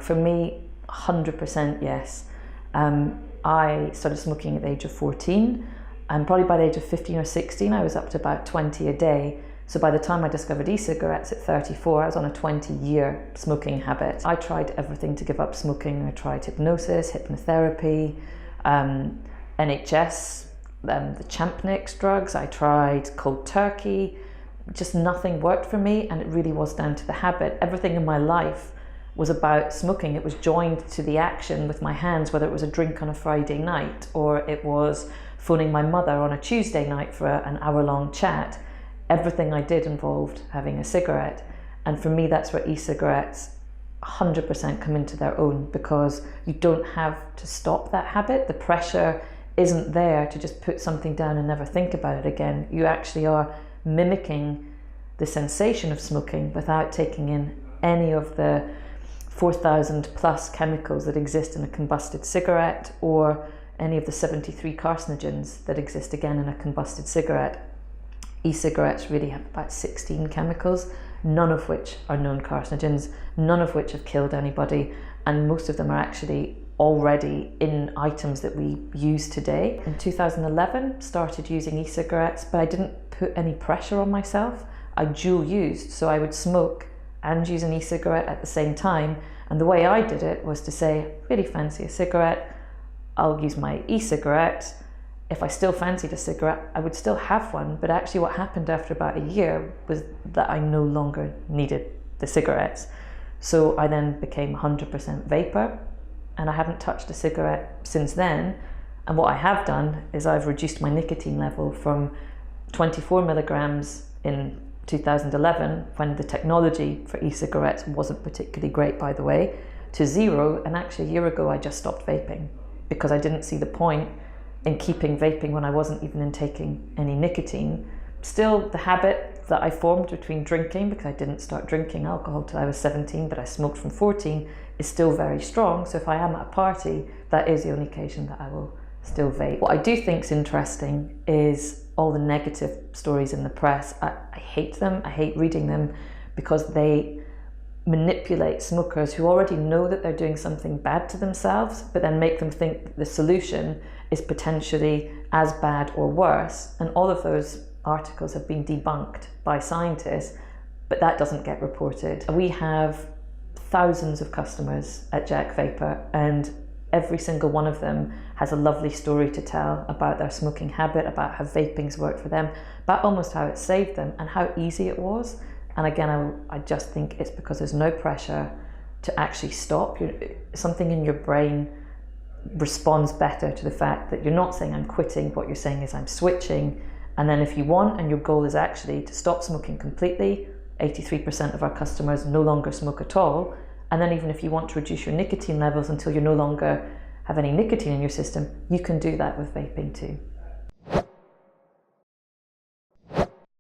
For me, 100% yes. I started smoking at the age of 14, and probably by the age of 15 or 16 I was up to about 20 a day. So by the time I discovered e-cigarettes at 34, I was on a 20-year smoking habit. I tried everything to give up smoking. I tried hypnosis, hypnotherapy, NHS, the Champnix drugs. I tried cold turkey. Just nothing worked for me, and it really was down to the habit. Everything in my life was about smoking. It was joined to the action with my hands, whether it was a drink on a Friday night or it was phoning my mother on a Tuesday night for an hour-long chat. Everything I did involved having a cigarette. And for me, that's where e-cigarettes 100% come into their own, because you don't have to stop that habit. The pressure isn't there to just put something down and never think about it again. You actually are mimicking the sensation of smoking without taking in any of the 4,000 plus chemicals that exist in a combusted cigarette, or any of the 73 carcinogens that exist again in a combusted cigarette. E-cigarettes really have about 16 chemicals, none of which are known carcinogens, none of which have killed anybody, and most of them are actually already in items that we use today. In 2011, started using e-cigarettes, but I didn't put any pressure on myself. I dual used, so I would smoke and use an e-cigarette at the same time. And the way I did it was to say, really fancy a cigarette, I'll use my e-cigarette. If I still fancied a cigarette, I would still have one. But actually what happened after about a year was that I no longer needed the cigarettes. So I then became 100% vapor, and I haven't touched a cigarette since then. And what I have done is I've reduced my nicotine level from 24 milligrams in 2011, when the technology for e-cigarettes wasn't particularly great, by the way, to 0. And actually a year ago, I just stopped vaping because I didn't see the point in keeping vaping when I wasn't even intaking any nicotine. Still, the habit that I formed between drinking, because I didn't start drinking alcohol till I was 17, but I smoked from 14, is still very strong. So if I am at a party, that is the only occasion that I will still vape. What I do think is interesting is all the negative stories in the press. I hate them, I hate reading them, because they manipulate smokers who already know that they're doing something bad to themselves, but then make them think that the solution is potentially as bad or worse. And all of those articles have been debunked by scientists, but that doesn't get reported. We have thousands of customers at Jack Vapour, and every single one of them has a lovely story to tell about their smoking habit, about how vaping's worked for them, about almost how it saved them and how easy it was. And again, I just think it's because there's no pressure to actually stop. Something in your brain responds better to the fact that you're not saying I'm quitting. What you're saying is I'm switching. And then if you want, and your goal is actually to stop smoking completely, 83% of our customers no longer smoke at all. And then even if you want to reduce your nicotine levels until you no longer have any nicotine in your system, you can do that with vaping too.